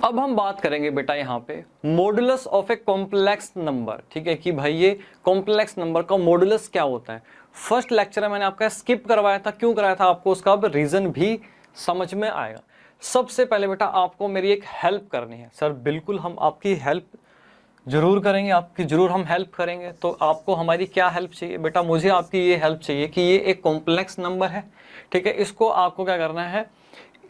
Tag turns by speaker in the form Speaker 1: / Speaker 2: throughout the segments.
Speaker 1: अब हम बात करेंगे बेटा यहाँ पे modulus of a complex number. ठीक है कि भाई ये कॉम्प्लेक्स नंबर का मॉडुलस क्या होता है। फर्स्ट लेक्चर में मैंने आपका स्किप करवाया था, क्यों कराया था आपको उसका अब रीजन भी समझ में आएगा। सबसे पहले बेटा आपको मेरी एक हेल्प करनी है। सर बिल्कुल हम आपकी हेल्प जरूर करेंगे, आपकी जरूर हम हेल्प करेंगे। तो आपको हमारी क्या हेल्प चाहिए बेटा? मुझे आपकी ये हेल्प चाहिए कि ये एक कॉम्प्लेक्स नंबर है, ठीक है, इसको आपको क्या करना है,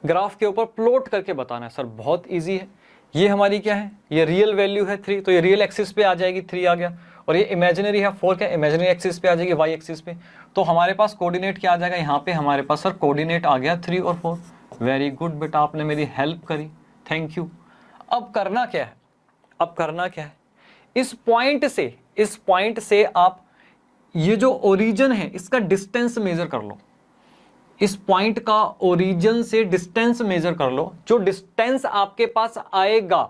Speaker 1: ग्राफ के ऊपर प्लॉट करके बताना है। सर बहुत इजी है। ये हमारी क्या है, ये रियल वैल्यू है 3, तो ये रियल एक्सिस पे आ जाएगी, 3 आ गया। और ये इमेजिनरी है 4, क्या इमेजिनरी एक्सिस पे आ जाएगी, वाई एक्सिस पे। तो हमारे पास कोऑर्डिनेट क्या आ जाएगा यहाँ पे, हमारे पास सर कोऑर्डिनेट आ गया 3 और 4। वेरी गुड बेटा, आपने मेरी हेल्प करी, थैंक यू। अब करना क्या है, अब करना क्या है, इस पॉइंट से आप ये जो ओरिजिन है इसका डिस्टेंस मेजर कर लो। इस पॉइंट का ओरिजिन से डिस्टेंस मेजर कर लो। जो डिस्टेंस आपके पास आएगा,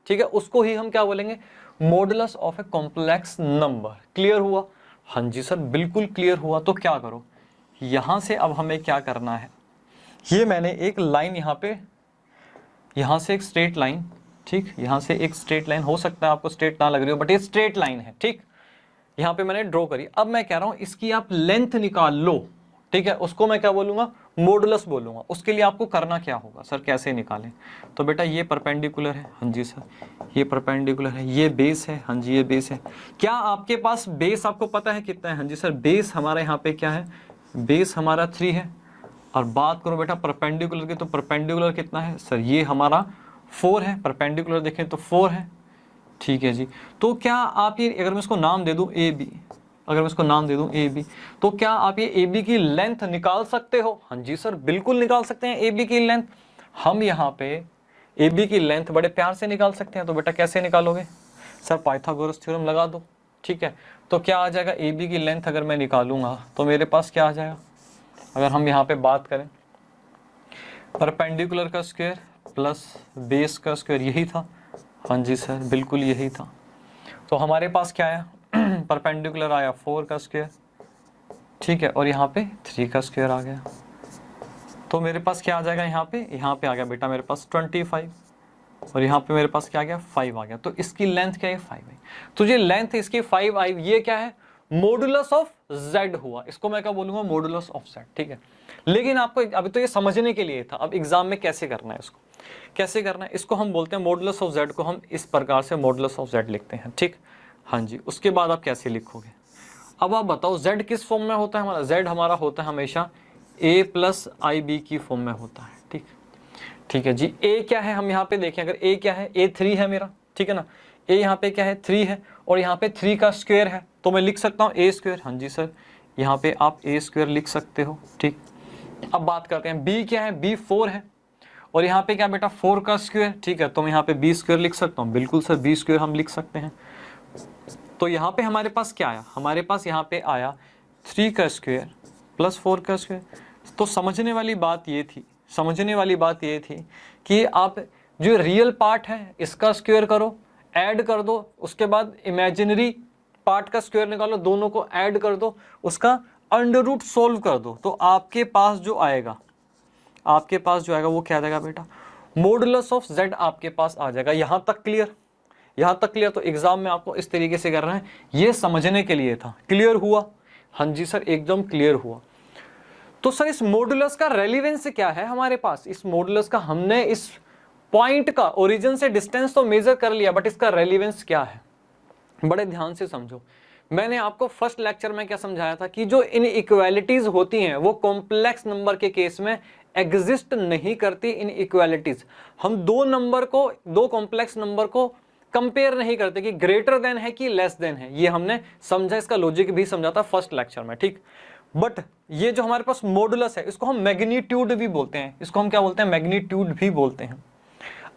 Speaker 1: ठीक है, उसको ही हम क्या बोलेंगे, modulus of a complex number. Clear हुआ? हाँ जी सर बिल्कुल क्लियर हुआ। तो क्या करो, यहां से अब हमें क्या करना है, ये मैंने एक लाइन यहां से एक स्ट्रेट लाइन, ठीक, यहां से एक स्ट्रेट लाइन, हो सकता है आपको स्ट्रेट ना लग रही हो बट ये स्ट्रेट लाइन है, ठीक, यहां पे मैंने ड्रॉ करी। अब मैं कह रहा हूं इसकी आप लेंथ निकाल लो, ठीक है, उसको मैं क्या बोलूंगा, मॉडुलस बोलूंगा। उसके लिए आपको करना क्या होगा, सर कैसे निकालें? तो बेटा ये परपेंडिकुलर है, हाँ जी सर, ये परपेंडिकुलर है, ये बेस है, हाँ जी ये बेस है। क्या आपके पास बेस आपको पता है कितना है? हाँ जी सर, बेस हमारा यहाँ पे क्या है, बेस हमारा 3 है। और बात करो बेटा परपेंडिकुलर की, तो परपेंडिकुलर कितना है सर, ये हमारा 4 है। परपेंडिकुलर देखें तो 4 है, ठीक है जी। तो क्या आप ये, अगर मैं इसको नाम दे दूं ए बी, अगर मैं इसको नाम दे दूं ए बी, तो क्या आप ये ए बी की लेंथ निकाल सकते हो? हाँ जी सर बिल्कुल निकाल सकते हैं ए बी की लेंथ। हम यहाँ पे ए बी की लेंथ बड़े प्यार से निकाल सकते हैं। तो बेटा कैसे निकालोगे? सर पाइथागोरस थ्योरम लगा दो, ठीक है। तो क्या आ जाएगा, ए बी की लेंथ अगर मैं निकालूंगा तो मेरे पास क्या आ जाएगा, अगर हम यहाँ पे बात करें परपेंडिकुलर का स्क्वायर प्लस बेस का स्क्वायर, यही था। हाँ जी सर बिल्कुल यही था। तो हमारे पास क्या आया, परपेंडिकुलर आया 4 का स्क्वायर, ठीक है, और यहाँ पे 3 का स्क्वायर आ गया। तो मेरे पास क्या आ जाएगा, यहाँ पे आ गया बेटा मेरे पास 25, और यहाँ पे मेरे पास क्या आ गया, 5 आ गया। तो इसकी लेंथ क्या है, 5 है। तो ये लेंथ इसकी 5 आई, ये क्या है, मॉडुलस ऑफ z हुआ। इसको मैं क्या बोलूंगा, मॉडुलस ऑफ z, ठीक है। लेकिन आपको अभी तो ये समझने के लिए था, अब एग्जाम में कैसे करना है, इसको कैसे करना है, इसको हम बोलते हैं मॉडुलस ऑफ z को हम इस प्रकार से मॉडुलस ऑफ z लिखते हैं, ठीक। हाँ जी, उसके बाद आप कैसे लिखोगे, अब आप बताओ z किस फॉर्म में होता है हमारा, z हमारा होता है हमेशा a प्लस आई बी की फॉर्म में होता है, ठीक। ठीक है जी, a क्या है, हम यहाँ पे देखें, अगर a क्या है, a 3 है मेरा, ठीक है ना, a यहाँ पे क्या है 3 है, और यहाँ पे 3 का स्क्वायर है, तो मैं लिख सकता हूँ a स्क्वायर। हाँ जी सर, यहाँ पे आप a स्क्वायर लिख सकते हो, ठीक। अब बात करते हैं b क्या है, b 4 है, और यहाँ पे क्या बेटा 4 का स्क्वायर, ठीक है, तो मैं यहाँ पे b स्क्वायर लिख सकता हूँ, बिल्कुल सर b स्क्वायर हम लिख सकते हैं। तो यहाँ पे हमारे पास क्या आया, हमारे पास यहाँ पे आया 3 का स्क्वायर प्लस 4 का स्क्वायर। तो समझने वाली बात ये थी, समझने वाली बात ये थी कि आप जो रियल पार्ट है इसका स्क्वायर करो, ऐड कर दो, उसके बाद इमेजिनरी पार्ट का स्क्वायर निकालो, दोनों को ऐड कर दो, उसका अंडर रूट सोल्व कर दो, तो आपके पास जो आएगा, आपके पास जो आएगा वो क्या आ जाएगा बेटा, मॉडुलस ऑफ z आपके पास आ जाएगा। यहाँ तक क्लियर, यहाँ तक क्लियर। तो एग्जाम में आपको इस तरीके से कर रहे हैं, ये समझने के लिए था। क्लियर हुआ? हाँ जी सर एकदम क्लियर हुआ। तो सर इस मॉडुलस का रेलिवेंस क्या है हमारे पास, इस मॉडुलस का, हमने इस पॉइंट का ओरिजिन से डिस्टेंस तो मेजर कर लिया, बट इसका रेलिवेंस क्या है, बड़े ध्यान से समझो। मैंने आपको फर्स्ट लेक्चर में क्या समझाया था कि जो इनइक्वालिटीज होती हैं वो कॉम्प्लेक्स नंबर के केस में एग्जिस्ट नहीं करती। इनइक्वालिटीज हम दो कॉम्प्लेक्स नंबर को कंपेयर नहीं करते कि ग्रेटर देन है कि लेस देन है, ये हमने समझा, इसका लॉजिक भी समझा था फर्स्ट लेक्चर में, ठीक। बट ये जो हमारे पास मॉडुलस है इसको हम मैग्नीट्यूड भी बोलते हैं, इसको हम क्या बोलते हैं, मैग्नीट्यूड भी बोलते हैं।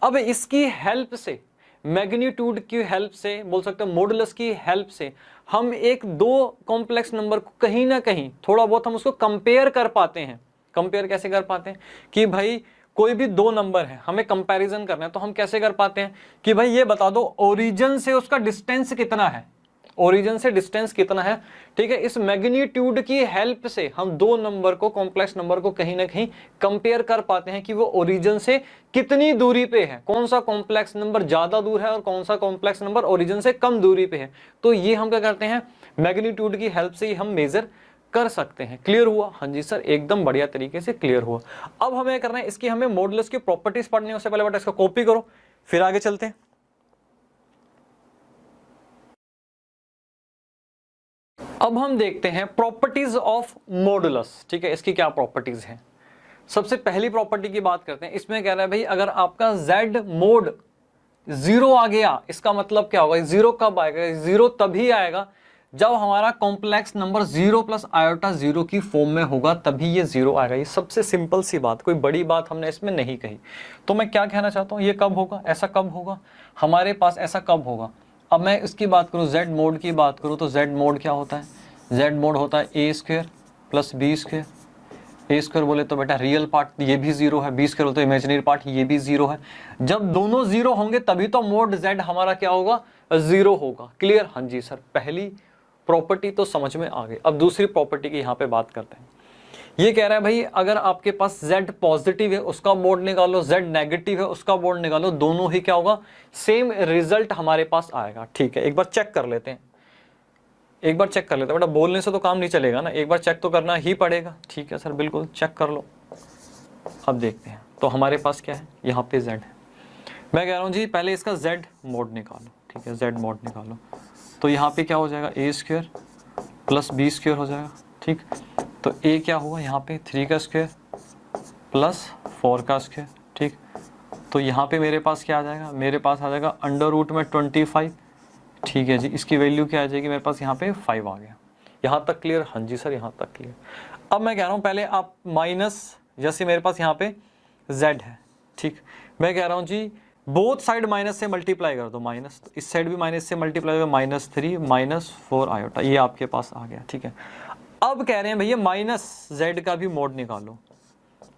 Speaker 1: अब इसकी हेल्प से, मैग्नीट्यूड की हेल्प से, बोल सकते हैं मॉडुलस की हेल्प से, हम एक दो कॉम्प्लेक्स नंबर को कहीं ना कहीं थोड़ा बहुत हम उसको कंपेयर कर पाते हैं। कंपेयर कैसे कर पाते हैं कि भाई कोई भी दो नंबर है, हमें कंपैरिजन करना है, तो हम कैसे कर पाते हैं कि भाई ये बता दो ओरिजिन से उसका डिस्टेंस कितना है, ओरिजिन से डिस्टेंस कितना है, ठीक है। इस मैग्नीट्यूड की हेल्प से हम दो नंबर को, कॉम्प्लेक्स नंबर को कहीं ना कहीं कंपेयर कर पाते हैं कि वो ओरिजिन से कितनी दूरी पे है, कौन सा कॉम्प्लेक्स नंबर ज्यादा दूर है और कौन सा कॉम्प्लेक्स नंबर ओरिजिन से कम दूरी पे है। तो ये हम क्या करते हैं, मैग्नीट्यूड की हेल्प से ही हम मेजर कर सकते हैं। क्लियर हुआ? हाँ जी सर, एकदम बढ़िया तरीके से क्लियर हुआ। अब हमें करना है, इसकी हमें मॉडुलस की प्रॉपर्टीज पढ़नी है। उससे पहले बेटा इसको कॉपी करो, फिर आगे चलते हैं। अब हम देखते हैं प्रॉपर्टीज ऑफ मॉडुलस, ठीक है। इसकी क्या प्रॉपर्टीज हैं? सबसे पहली प्रॉपर्टी की बात करते हैं। इसमें कह रहा है भाई अगर आपका z मोड 0 आ गया, इसका मतलब क्या होगा? 0 कब आएगा? 0 तभी आएगा जब हमारा कॉम्प्लेक्स नंबर 0 प्लस आयोटा 0 की फॉर्म में होगा, तभी ये 0 आएगा। ये सबसे सिंपल सी बात, कोई बड़ी बात हमने इसमें नहीं कही। तो मैं क्या कहना चाहता हूँ, ये कब होगा, ऐसा कब होगा हमारे पास, ऐसा कब होगा? अब मैं इसकी बात करूँ, z मोड की बात करूँ, तो z मोड क्या होता है? z मोड होता है a square plus B square. A square बोले तो बेटा रियल पार्ट ये भी 0 है, बी स्क्वायर बोले तो इमेजिनरी पार्ट ये भी 0 है। जब दोनों 0 होंगे तभी तो मोड z हमारा क्या होगा? 0 होगा। क्लियर? हाँ जी सर, पहली प्रॉपर्टी तो समझ में आ गई। अब दूसरी प्रॉपर्टी की यहाँ पे बात करते हैं। ये कह रहा है भाई अगर आपके पास z पॉजिटिव है उसका मोड निकालो, z नेगेटिव है उसका मोड निकालो, दोनों ही क्या होगा? सेम रिजल्ट हमारे पास आएगा। ठीक है, एक बार चेक कर लेते हैं, एक बार चेक कर लेते हैं बेटा, बोलने से तो काम नहीं चलेगा ना, एक बार चेक तो करना ही पड़ेगा। ठीक है सर, बिल्कुल चेक कर लो। अब देखते हैं, तो हमारे पास क्या है, यहाँ पे z है। मैं कह रहा हूँ जी पहले इसका z मोड निकालो, ठीक है, z मोड निकालो। तो यहाँ पे क्या हो जाएगा? a square plus B square हो जाएगा, ठीक। तो a क्या हुआ यहाँ पे? 3 का स्क्वायर प्लस 4 का स्क्वायर, ठीक। तो यहाँ पे मेरे पास क्या आ जाएगा? मेरे पास आ जाएगा अंडर रूट में 25, ठीक है जी। इसकी वैल्यू क्या आ जाएगी मेरे पास? यहाँ पे 5 आ गया। यहाँ तक क्लियर? हाँ जी सर, यहाँ तक क्लियर। अब मैं कह रहा हूँ पहले आप माइनस, जैसे मेरे पास यहाँ पे z है, ठीक। मैं कह रहा हूँ जी बोथ साइड माइनस से मल्टीप्लाई कर दो, माइनस, तो इस साइड भी माइनस से मल्टीप्लाई कर, -3 -4 आयोटा, ये आपके पास आ गया, ठीक है। अब कह रहे हैं भैया माइनस z का भी मोड निकालो,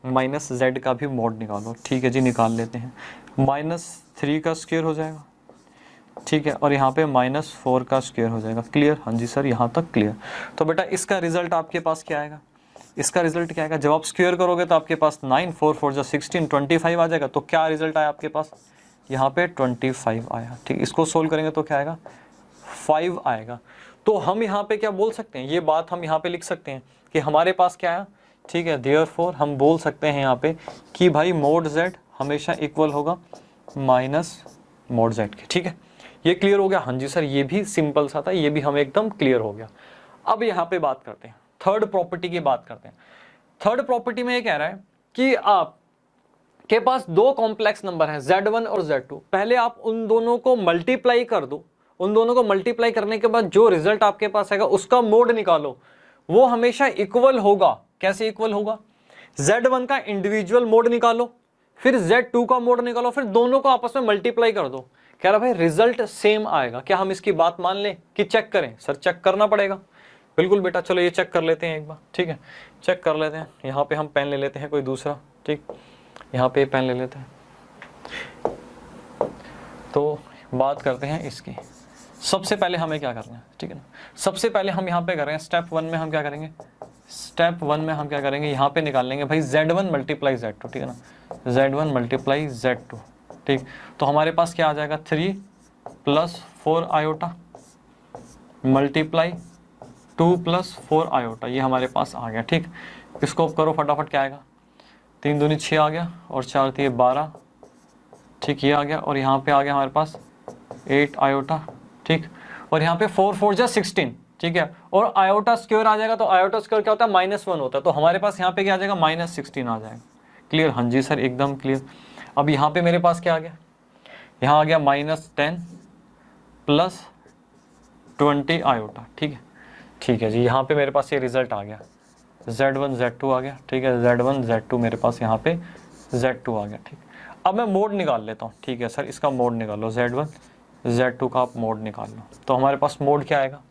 Speaker 1: माइनस z का भी मोड निकालो, ठीक है जी, निकाल लेते हैं। -3 का स्क्वायर हो जाएगा, ठीक है, और यहाँ पे -4 का स्क्वायर हो जाएगा। क्लियर? हाँ जी सर, यहाँ तक क्लियर। तो बेटा इसका रिजल्ट आपके पास क्या आएगा? इसका रिजल्ट क्या आएगा? जब आप स्क्वायर करोगे तो आपके पास 9 4 4 जो 16 25 आ जाएगा। तो क्या रिजल्ट आया आपके पास? यहाँ पे 25 आया, ठीक। इसको सोल्व करेंगे तो क्या आएगा? 5 आएगा। तो हम यहाँ पे क्या बोल सकते हैं, ये बात हम यहाँ पे लिख सकते हैं कि हमारे पास क्या है, ठीक है। देयरफॉर हम बोल सकते हैं यहाँ पे कि भाई मोड z हमेशा इक्वल होगा माइनस मोड z के, ठीक है। ये क्लियर हो गया? हाँ जी सर, ये भी सिंपल सा था, ये भी हमें एकदम क्लियर हो गया। अब यहाँ पे बात करते हैं, थर्ड प्रॉपर्टी की बात करते हैं। थर्ड प्रॉपर्टी में ये कह रहा है कि आप के पास दो कॉम्प्लेक्स नंबर हैं z1 और z2। पहले आप उन दोनों को मल्टीप्लाई कर दो, उन दोनों को मल्टीप्लाई करने के बाद जो रिजल्ट आपके पास आएगा उसका मोड निकालो, वो हमेशा इक्वल होगा। कैसे इक्वल होगा? z1 का इंडिविजुअल मोड निकालो, फिर z2 का मोड निकालो, फिर दोनों को आपस में मल्टीप्लाई कर दो। कह रहा भाई रिजल्ट सेम आएगा। क्या हम इसकी बात मान लें कि चेक करें? सर चेक करना पड़ेगा। बिल्कुल बेटा, चलो ये चेक कर लेते हैं एक बार, ठीक है, चेक कर लेते हैं। यहाँ पे हम पेन ले लेते हैं कोई दूसरा, ठीक, यहाँ पे पेन ले लेते हैं। तो बात करते हैं इसकी। सबसे पहले हमें क्या करना है, ठीक है ना, सबसे पहले हम यहाँ पे करेंगे स्टेप 1 में हम क्या करेंगे, स्टेप 1 में हम क्या करेंगे, यहाँ पे निकाल लेंगे भाई z1 मल्टीप्लाई z2, ठीक है ना, z1 मल्टीप्लाई z2, ठीक। तो हमारे पास क्या आ जाएगा? 3 + 4 आयोटा मल्टीप्लाई 2 + 4 आयोटा, ये हमारे पास आ गया, ठीक। इसको करो फटाफट, क्या आएगा? 3 दूनी 6 आ गया और 4 3 12, ठीक, ये आ गया। और यहाँ पे आ गया हमारे पास 8 आयोटा, ठीक। और यहाँ पे 4 4 जा 16, ठीक है। और आयोटा स्क्वायर आ जाएगा, तो आयोटा स्क्वायर क्या होता है? -1 होता है। तो हमारे पास यहाँ पे क्या आ जाएगा? -16 आ जाएगा। क्लियर? हाँ जी सर, एकदम क्लियर। अब यहाँ पे मेरे पास क्या आ गया? यहाँ आ गया -10 + 20 आयोटा, ठीक है, ठीक है जी। यहाँ पे मेरे पास ये रिजल्ट आ गया, z1 z2 आ गया, ठीक है, z1 z2 मेरे पास यहाँ पे z2 आ गया, ठीक। अब मैं मोड निकाल लेता हूँ, ठीक है सर, इसका मोड निकालो, z1 z2 का आप मोड निकाल लो। तो हमारे पास मोड क्या आएगा?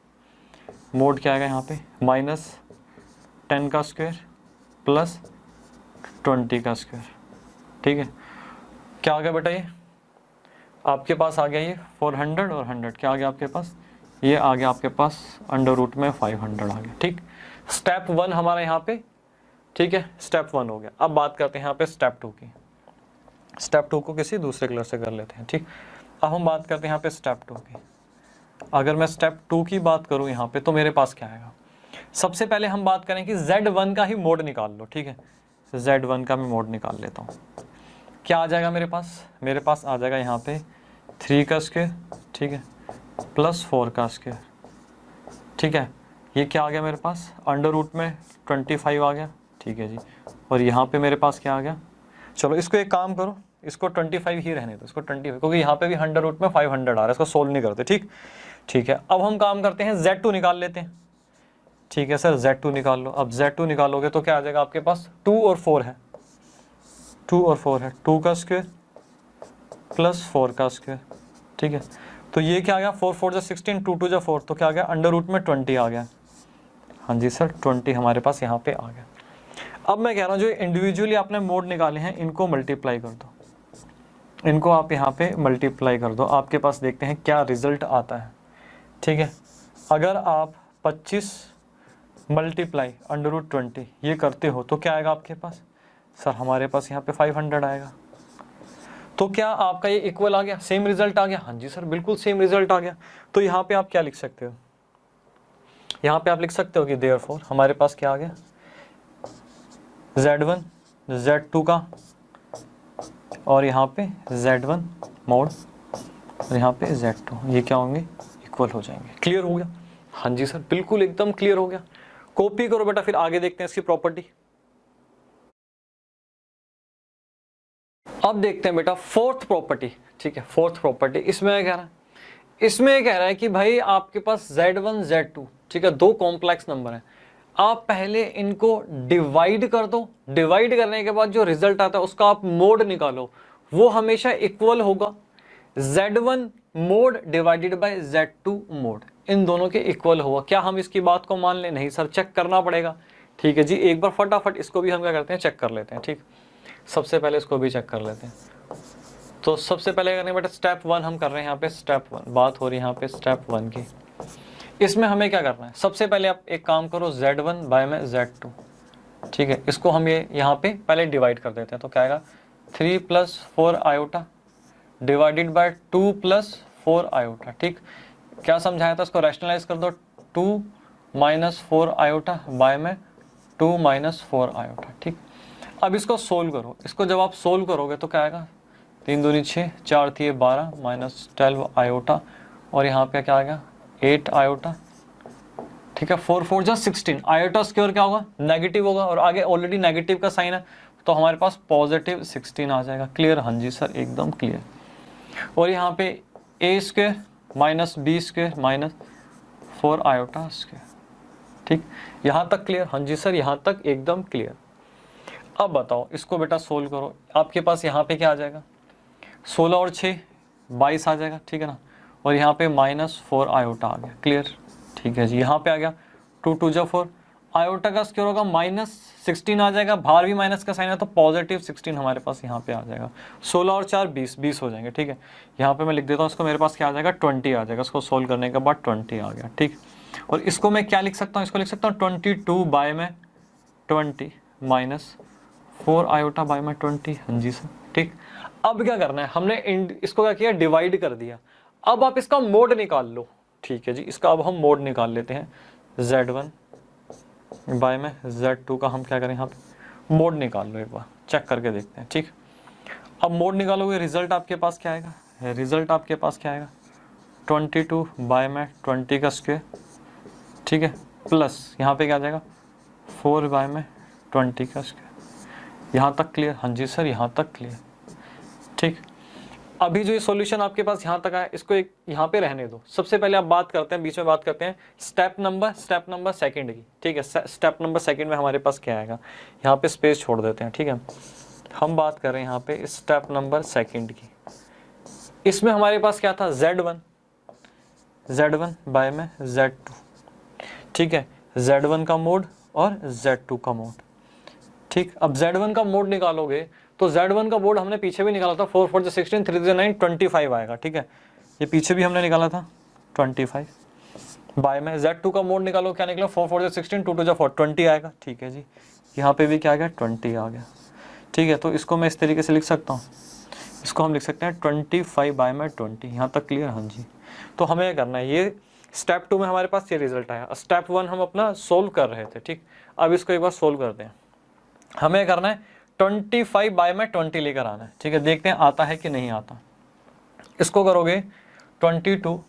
Speaker 1: मोड क्या आएगा यहाँ पे? -10 का स्क्वायर + 20 का स्क्वायर, ठीक है। क्या आ गया बेटा? ये आपके पास आ गया ये 400 और 100, क्या आ गया आपके पास? ये आ गया आपके पास अंडर रूट में 500 आ गया। ठीक, स्टेप 1 हमारा यहाँ पे, ठीक है, स्टेप 1 हो गया। अब बात करते हैं यहाँ पे स्टेप 2 की। स्टेप 2 को किसी दूसरे कलर से कर लेते हैं। ठीक, अब हम बात करते हैं यहाँ पे स्टेप 2 की। अगर मैं स्टेप 2 की बात करूँ यहाँ पे तो मेरे पास क्या आएगा, सबसे पहले हम बात करें कि Z1 का ही मोड निकाल लो। ठीक है, Z1 का मैं मोड निकाल लेता हूँ। क्या आ जाएगा मेरे पास आ जाएगा यहाँ पे 3 का स्क्वायर, ठीक है, प्लस 4 का स्क्वायर। ठीक है, ये क्या आ गया मेरे पास, अंडर रूट में 25 आ गया। ठीक है जी, और यहाँ पे मेरे पास क्या आ गया, चलो इसको एक काम करो, इसको 25 ही रहने दो, इसको 25, क्योंकि यहाँ पे भी अंडर रूट में 500 आ रहा है, इसको सोल्व नहीं करते। ठीक है, अब हम काम करते हैं Z2 निकाल लेते हैं। ठीक है सर, Z2 निकाल लो। अब Z2 निकालोगे तो क्या आ जाएगा आपके पास, 2 और 4 है, 2 और 4 है, 2 का स्क्वायर प्लस 4 का स्क्वायर। ठीक है, तो ये क्या आ गया, 4 4 जा 16, 2 2 जा 4, तो क्या आ गया, अंडर रूट में 20 आ गया। हाँ जी सर, 20 हमारे पास यहाँ पे आ गया। अब मैं कह रहा हूँ जो इंडिविजुअली आपने मोड निकाले हैं इनको मल्टीप्लाई कर दो, इनको आप यहाँ पे मल्टीप्लाई कर दो, आपके पास देखते हैं क्या रिजल्ट आता है। ठीक है, अगर आप 25 मल्टीप्लाई अंडर रूट 20 ये करते हो तो क्या आएगा आपके पास, सर हमारे पास यहाँ पे 500 आएगा। तो क्या आपका ये इक्वल आ गया, सेम रिजल्ट आ गया? हाँ जी सर, बिल्कुल सेम रिजल्ट आ गया। तो यहाँ पे आप क्या लिख सकते हो, यहाँ पे आप लिख सकते हो कि देयरफॉर हमारे पास क्या आ गया, Z1 Z2 का, और यहाँ पे Z1 मोड, और यहाँ पे Z2, ये क्या होंगे, इक्वल हो जाएंगे। क्लियर हो गया? हाँ जी सर, बिल्कुल एकदम क्लियर हो गया। कॉपी करो बेटा, फिर आगे देखते हैं इसकी प्रॉपर्टी। अब देखते हैं बेटा फोर्थ प्रॉपर्टी। ठीक है, फोर्थ प्रॉपर्टी, इसमें क्या कह रहा है, इसमें कह रहा है कि भाई आपके पास Z1 Z2, ठीक है, दो कॉम्प्लेक्स नंबर है, आप पहले इनको डिवाइड कर दो, डिवाइड करने के बाद जो रिजल्ट आता है उसका आप मोड निकालो, वो हमेशा इक्वल होगा Z1 mod divided by Z2 mod, इन दोनों के इक्वल होगा। क्या हम इसकी बात को मान लें? नहीं सर, चेक करना पड़ेगा। ठीक है जी, एक बार फटाफट इसको भी हम क्या करते हैं, चेक कर लेते हैं। ठीक, सबसे पहले इसको भी चेक कर लेते हैं। तो सबसे पहले करने बेटा स्टेप 1 हम कर रहे हैं यहाँ पे, स्टेप 1 बात हो रही है यहाँ पे स्टेप 1 की। इसमें हमें क्या करना है, सबसे पहले आप एक काम करो, Z1 बाय में Z2, ठीक है, इसको हम ये यहाँ पे पहले डिवाइड कर देते हैं। तो क्या आएगा, 3 + 4 आयोटा डिवाइडेड बाय 2 + 4 आयोटा। ठीक, क्या समझाया था, इसको रैशनलाइज कर दो, 2 - 4 आयोटा बाय में 2 - 4 आयोटा। ठीक, अब इसको सोल्व करो, इसको जब आप सोल्व करोगे तो क्या आएगा, 3 दूनी 6, 4 थी 12 -12 आयोटा, और यहाँ पे क्या आएगा 8 आयोटा। ठीक है, 4 4 जा 16, आयोटा स्क्वायर क्या होगा, नेगेटिव होगा, और आगे ऑलरेडी नेगेटिव का साइन है तो हमारे पास पॉजिटिव 16 आ जाएगा। क्लियर? हाँ जी सर, एकदम क्लियर। और यहाँ पे a square -b square -4 iota square. ठीक, यहाँ तक क्लियर? हाँ जी सर, यहाँ तक एकदम क्लियर। अब बताओ इसको बेटा सोल्व करो, आपके पास यहाँ पे क्या आ जाएगा, 16 और 6 22 आ जाएगा। ठीक है ना, और यहाँ पे -4 आयोटा आ गया। क्लियर? ठीक है जी, यहाँ पे आ गया 2 2 जा 4, आयोटा का स्क्वायर होगा -16 आ जाएगा, बाहर भी माइनस का साइन है तो पॉजिटिव 16 हमारे पास यहाँ पे आ जाएगा। 16 और 4 20 हो जाएंगे। ठीक है, यहाँ पे मैं लिख देता हूँ इसको, मेरे पास क्या आ जाएगा 20 आ जाएगा, इसको सोल्व करने के बाद 20 आ गया। ठीक, और इसको मैं क्या लिख सकता हूँ, इसको लिख सकता हूँ 22 बाय में 20 -4 आयोटा बाय में 20। हाँ जी सर। ठीक, अब क्या करना है, हमने इसको क्या किया, डिवाइड कर दिया। अब आप इसका मोड निकाल लो। ठीक है जी, इसका अब हम मोड निकाल लेते हैं, Z1 बाय में Z2 का हम क्या करें, यहाँ पे मोड निकाल लो, एक बार चेक करके देखते हैं। ठीक, अब मोड निकालोगे, रिजल्ट आपके पास क्या आएगा, रिजल्ट आपके पास क्या आएगा, 22 बाय में 20 का स्क्वायर, ठीक है, प्लस यहाँ पे क्या आ जाएगा 4 बाय में 20 का स्क्वायर। यहाँ तक क्लियर? हाँ जी सर, यहाँ तक क्लियर। ठीक, अभी जो ये सॉल्यूशन आपके पास यहाँ तक आया, इसको एक यहाँ पे रहने दो। सबसे पहले आप बात करते हैं, बीच में बात करते हैं स्टेप नंबर सेकंड की। ठीक है, स्टेप नंबर सेकंड में हमारे पास क्या आएगा, यहाँ पे स्पेस छोड़ देते हैं। ठीक है, हम बात कर रहे हैं यहाँ पे स्टेप नंबर सेकंड की। इसमें हमारे पास क्या था, Z1 बाय में Z2। ठीक है, Z1 का मोड और Z2 का मोड। ठीक, अब Z1 का मोड निकालोगे तो Z1 का मोड हमने पीछे भी निकाला था, 4 4 16 3 9 25 आएगा। ठीक है, ये पीछे भी हमने निकाला था 25। बाय में Z2 का मोड निकालो, क्या निकला 4 4 16, 2 2 4 20 आएगा। ठीक है जी, यहाँ पे भी क्या आ गया 20 आ गया। ठीक है, तो इसको मैं इस तरीके से लिख सकता हूँ, इसको हम लिख सकते हैं 25 बाय में 20। यहाँ तक क्लियर? हाँ जी। तो हमें करना है, ये स्टेप 2 में हमारे पास ये रिजल्ट आया। स्टेप 1 हम अपना सोल्व कर रहे थे, ठीक। अब इसको एक बार सोल्व करते हैं। हमें करना है 25 बाय में 20 लेकर आना है, ठीक है। देखते हैं आता है कि नहीं आता। इसको करोगे 22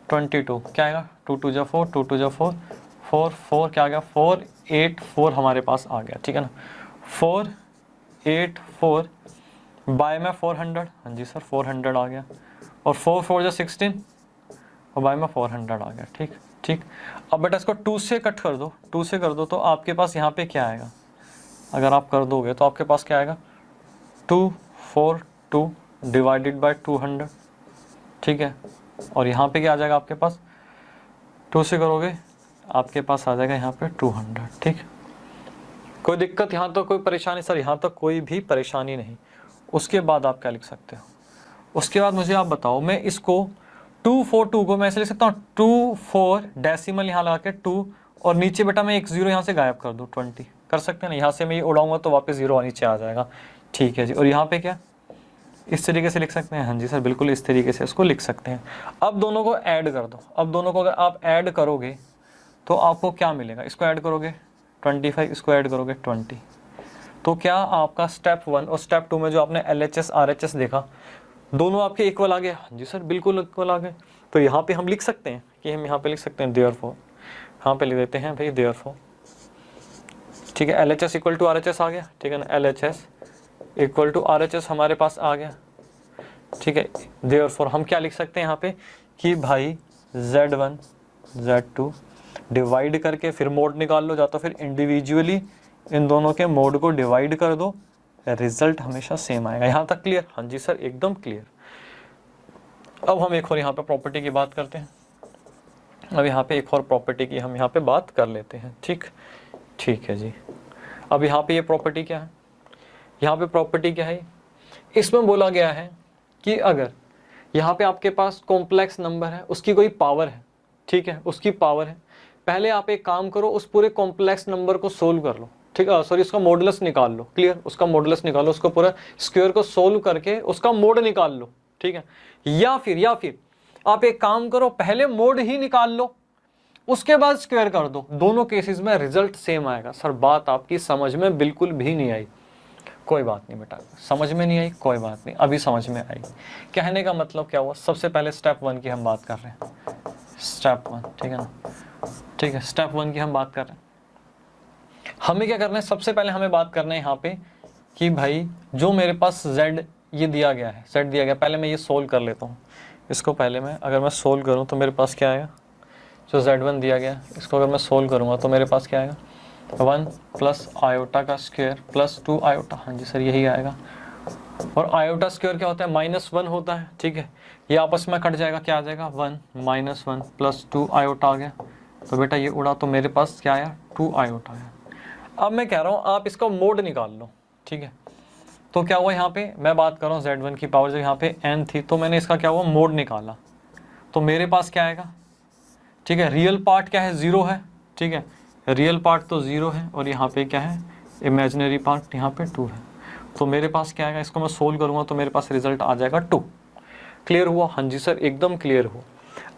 Speaker 1: क्या आएगा, 2 2 जा 4, 2 2 जा 4, 4 4 क्या आ गया 4 8 4 हमारे पास आ गया, ठीक है ना। 4 8 4 बाय में 400, हाँ जी सर 400 आ गया। और 4 4 जा 16 और बाय में 400 आ गया। ठीक ठीक। अब बेटा इसको 2 से कट कर दो, 2 से कर दो तो आपके पास यहाँ पे क्या आएगा, अगर आप कर दोगे तो आपके पास क्या आएगा 242 डिवाइडेड बाय 200, ठीक है। और यहाँ पे क्या आ जाएगा आपके पास, 2 से करोगे आपके पास आ जाएगा यहाँ पे 200, ठीक। कोई दिक्कत यहाँ तो, कोई परेशानी सर? यहाँ तक कोई भी परेशानी नहीं। उसके बाद आप क्या लिख सकते हो, उसके बाद मुझे आप बताओ, मैं इसको 242 को मैं ऐसे लिख सकता हूँ 24 डेसिमल यहाँ लगा के 2 और नीचे बेटा मैं एक 0 यहाँ से गायब कर दूँ 20, कर सकते हैं ना। यहाँ से मैं ये उड़ाऊंगा तो वापस 0 नीचे आ जाएगा, ठीक है जी। और यहाँ पे क्या इस तरीके से लिख सकते हैं, हाँ जी सर बिल्कुल इस तरीके से इसको लिख सकते हैं। अब दोनों को ऐड कर दो। अब दोनों को अगर आप ऐड करोगे तो आपको क्या मिलेगा, इसको ऐड करोगे 25, इसको ऐड करोगे 20, तो क्या आपका स्टेप 1 और स्टेप 2 में जो आपने LHS RHS देखा दोनों आपके इक्वल आ गए? हाँ जी सर बिल्कुल इक्वल आ गए। तो यहाँ पे हम लिख सकते हैं कि हम यहाँ पे लिख सकते हैं देयरफॉर, यहाँ पे लिख देते हैं भाई देयरफॉर, ठीक है। LHS इक्वल टू RHS आ गया, ठीक है ना। LHS इक्वल टू RHS हमारे पास आ गया, ठीक है। देयरफॉर हम क्या लिख सकते हैं यहाँ पे कि भाई Z1 Z2 डिवाइड करके फिर मोड निकाल लो, या तो फिर इंडिविजुअली इन दोनों के मोड को डिवाइड कर दो, रिजल्ट हमेशा सेम आएगा। यहाँ तक क्लियर? हाँ जी सर एकदम क्लियर। अब हम एक और यहाँ पे प्रॉपर्टी की बात करते हैं। अब यहाँ पे एक और प्रॉपर्टी की हम यहाँ पे बात कर लेते हैं, ठीक ठीक है जी। अब यहाँ पे ये प्रॉपर्टी क्या है, यहाँ पे प्रॉपर्टी क्या है, इसमें बोला गया है कि अगर यहाँ पे आपके पास कॉम्प्लेक्स नंबर है, उसकी कोई पावर है, ठीक है, उसकी पावर है। पहले आप एक काम करो, उस पूरे कॉम्प्लेक्स नंबर को सोल्व कर लो, ठीक है, सॉरी उसका मॉडुलस निकाल लो, क्लियर, उसका मॉडुलस निकालो, उसको पूरा स्क्वायर को सोल्व करके उसका मोड निकाल लो, ठीक है। या फिर आप एक काम करो, पहले मोड ही निकाल लो, उसके बाद स्क्वायर कर दो। दोनों केसेस में रिजल्ट सेम आएगा। सर बात आपकी समझ में बिल्कुल भी नहीं आई, कोई बात नहीं बेटा, समझ में नहीं आई कोई बात नहीं, अभी समझ में आई। कहने का मतलब क्या हुआ, सबसे पहले स्टेप 1 की हम बात कर रहे हैं, स्टेप 1, ठीक है ना, ठीक है। स्टेप 1 की हम बात कर रहे हैं। हमें क्या करना है, सबसे पहले हमें बात करना है यहाँ पे कि भाई जो मेरे पास Z ये दिया गया है, Z दिया गया, पहले मैं ये सोल्व कर लेता हूँ। इसको पहले मैं अगर मैं सोल्व करूँ तो मेरे पास क्या आएगा, जो Z1 दिया गया इसको अगर मैं सोल्व करूँगा तो मेरे पास क्या आएगा 1 प्लस आयोटा का स्क्वायर प्लस 2 आयोटा, हाँ जी सर यही आएगा। और आयोटा स्क्वायर क्या होता है, -1 होता है, ठीक है। ये आपस में कट जाएगा, क्या आ जाएगा 1 -1 प्लस 2 आयोटा आ गया। तो बेटा ये उड़ा तो मेरे पास क्या आया 2 आयोटा आया। अब मैं कह रहा हूँ आप इसका मोड निकाल लो, ठीक है। तो क्या हुआ यहाँ पे, मैं बात कर रहा हूँ Z1 की पावर, जब यहाँ पे n थी तो मैंने इसका क्या हुआ मोड निकाला, तो मेरे पास क्या आएगा, ठीक है। रियल पार्ट क्या है 0 है, ठीक है, रियल पार्ट तो 0 है, और यहाँ पे क्या है इमेजिनरी पार्ट यहाँ पे 2 है। तो मेरे पास क्या आएगा, इसको मैं सोल्व करूँगा तो मेरे पास रिजल्ट आ जाएगा 2। क्लियर हुआ? हाँ जी सर एकदम क्लियर हो।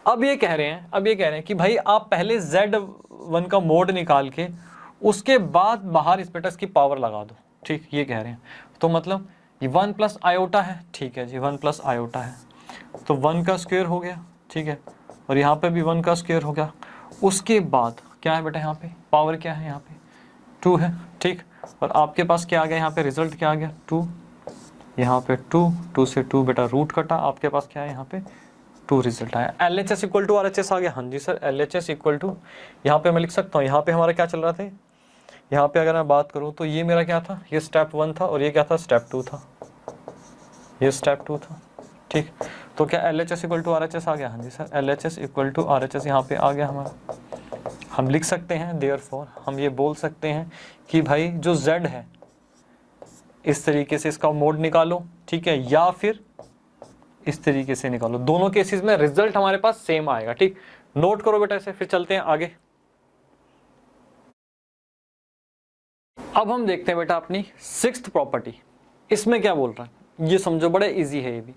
Speaker 1: अब ये कह रहे हैं कि भाई आप पहले Z1 का मोड निकाल के उसके बाद बाहर इस बेटा इसकी पावर लगा दो, ठीक, ये कह रहे हैं। तो मतलब 1 प्लस आयोटा है, ठीक है जी 1 प्लस आयोटा है, तो 1 का स्क्वायर हो गया, ठीक है, और यहाँ पे भी 1 का स्क्वायर हो गया। उसके बाद क्या है बेटा, यहाँ पे पावर क्या है, यहाँ पे 2 है, ठीक। और आपके पास क्या आ गया, यहाँ पे रिजल्ट क्या आ गया 2, यहाँ पे 2 से 2 बेटा रूट कटा, आपके पास क्या है यहाँ पे 2 रिजल्ट आया। LHS इक्वल टू RHS आ गया, हाँ जी सर LHS इक्वल टू, यहाँ पे मैं लिख सकता हूँ, यहाँ पे हमारा क्या चल रहा था, यहाँ पे अगर मैं बात करूँ तो ये मेरा क्या था, ये स्टेप 1 था, और ये क्या था स्टेप 2 था, ये स्टेप 2 था, ठीक। तो क्या LHS इक्वल टू RHS आ गया, हाँ जी sir LHS equal to RHS यहाँ पे आ गया हमारा। हम लिख सकते हैं देयरफॉर, हम ये बोल सकते हैं कि भाई जो Z है इस तरीके से इसका मोड निकालो, ठीक है, या फिर इस तरीके से निकालो, दोनों केसेस में रिजल्ट हमारे पास सेम आएगा, ठीक। नोट करो बेटा इसे, फिर चलते हैं आगे। अब हम देखते हैं बेटा अपनी 6th प्रॉपर्टी। इसमें क्या बोल रहा है ये समझो, बड़े इजी है ये भी।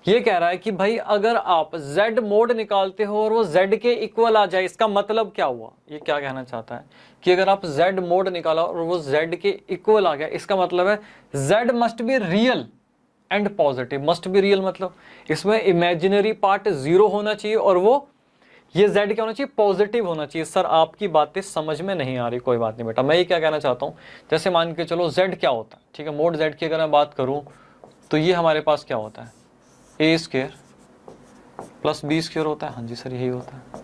Speaker 1: ये कह रहा है कि भाई अगर आप z मोड निकालते हो और वो z के इक्वल आ जाए, इसका मतलब क्या हुआ, ये क्या कहना चाहता है कि अगर आप z मोड निकाला और वो z के इक्वल आ गया, इसका मतलब है z must be real and positive. Must be real मतलब इसमें इमेजिनरी पार्ट 0 होना चाहिए और वो ये z क्या होना चाहिए, पॉजिटिव होना चाहिए। सर आपकी बातें समझ में नहीं आ रही, कोई बात नहीं बेटा, मैं ये क्या कहना चाहता हूँ, जैसे मान के चलो z क्या होता है, ठीक है, मोड z की अगर मैं बात करूँ तो ये हमारे पास क्या होता है, a square plus b square होता है। हाँ जी सर यही होता है।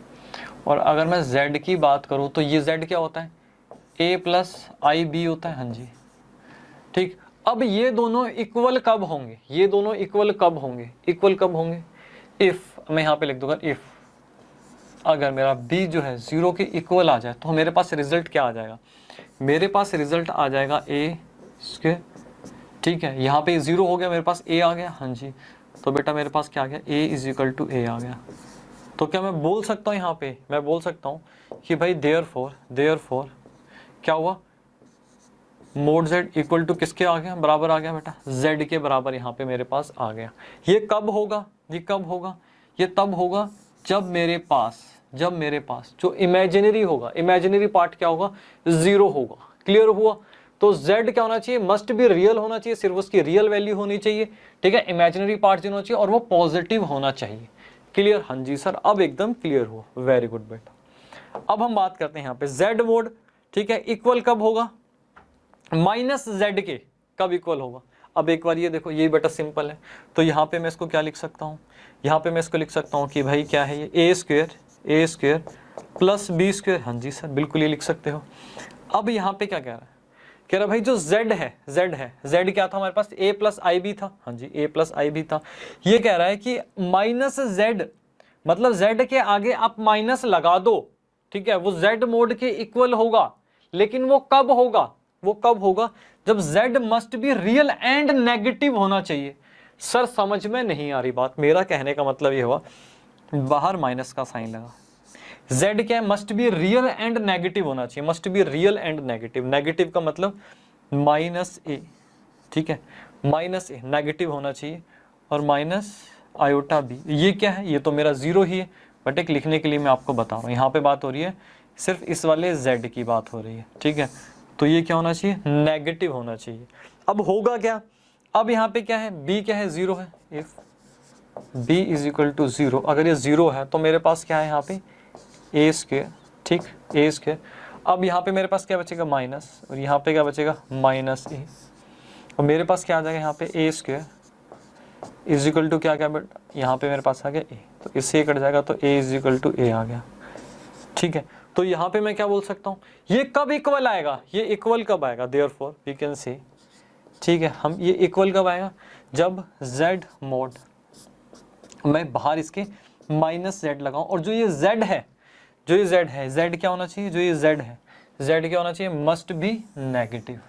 Speaker 1: और अगर मैं z की बात करूँ तो ये z क्या होता है, a प्लस आई बी होता है। हाँ जी ठीक। अब ये दोनों इक्वल कब होंगे, ये दोनों इक्वल कब होंगे, इक्वल कब होंगे, इफ, मैं यहाँ पे लिख दूंगा इफ अगर मेरा b जो है 0 के इक्वल आ जाए तो मेरे पास रिजल्ट क्या आ जाएगा, मेरे पास रिजल्ट आ जाएगा a स्क्वायर। ठीक है, यहाँ पे 0 हो गया, मेरे पास a आ गया। हाँ जी, तो बेटा मेरे पास क्या आ गया, a is equal to a आ गया। तो क्या मैं बोल सकता हूँ यहाँ पे, मैं बोल सकता हूँ कि भाई देयरफॉर क्या हुआ, मोड z इक्वल टू किसके आ गया, बराबर आ गया बेटा, z के बराबर यहाँ पे मेरे पास आ गया। ये कब होगा, ये कब होगा, ये तब होगा जब मेरे पास जो इमेजिनरी होगा, इमेजिनरी पार्ट क्या होगा, 0 होगा। क्लियर हुआ। तो z क्या होना चाहिए, मस्ट बी रियल होना चाहिए, सिर्फ उसकी रियल वैल्यू होनी चाहिए। ठीक है, इमेजिनरी पार्ट होना चाहिए और वो पॉजिटिव होना चाहिए। क्लियर, हाँ जी सर, अब एकदम क्लियर हुआ, वेरी गुड बेटा। अब हम बात करते हैं यहाँ पे z मोड, ठीक है, इक्वल कब होगा, माइनस z के कब इक्वल होगा। अब एक बार ये देखो, ये बेटा सिंपल है, तो यहाँ पे मैं इसको क्या लिख सकता हूँ, यहाँ पे मैं इसको लिख सकता हूँ कि भाई क्या है ये, ए स्क्वायर प्लस बी स्क्वायर। हाँ जी सर बिल्कुल ये लिख सकते हो। अब यहाँ पे क्या कह रहा है, कह रहा भाई जो z है, z क्या था हमारे पास, a प्लस आई बी था। हाँ जी, a प्लस आई बी था। ये कह रहा है कि माइनस z, मतलब z के आगे आप माइनस लगा दो, ठीक है, वो z मोड के इक्वल होगा। लेकिन वो कब होगा, वो कब होगा, जब z must be real and negative होना चाहिए। सर समझ में नहीं आ रही बात, मेरा कहने का मतलब ये हुआ, बाहर माइनस का साइन लगा, z क्या है, must be real and negative होना चाहिए, must be real and negative. Negative का मतलब माइनस ए, ठीक है, माइनस ए नेगेटिव होना चाहिए, और माइनस आयोटा बी, ये क्या है, ये तो मेरा 0 ही है, बट एक लिखने के लिए मैं आपको बता रहा हूँ, यहाँ पे बात हो रही है सिर्फ इस वाले z की बात हो रही है। ठीक है, तो ये क्या होना चाहिए, नेगेटिव होना चाहिए। अब होगा क्या, अब यहाँ पे क्या है, b क्या है, 0 है। If b is equal to 0, अगर ये 0 है तो मेरे पास क्या है यहाँ पे a स्क्वायर, ठीक, a स्क्वायर। अब यहाँ पे मेरे पास क्या बचेगा, माइनस, और यहाँ पे क्या बचेगा, माइनस a, और मेरे पास क्या आ जाएगा यहाँ पे a square is equal to क्या क्या बेटा, यहाँ पे मेरे पास आ गया a, तो इससे कट जाएगा तो a is equal to a आ गया। ठीक है, तो यहाँ पे मैं क्या बोल सकता हूँ, ये कब इक्वल आएगा, ये इक्वल कब आएगा, देयरफॉर वी कैन से, ठीक है, हम ये इक्वल कब आएगा, जब z मोड, मैं बाहर इसके माइनस z लगाऊं, और जो ये z है, जो ये z है, z क्या होना चाहिए, जो ये z है, z क्या होना चाहिए, मस्ट बी नेगेटिव,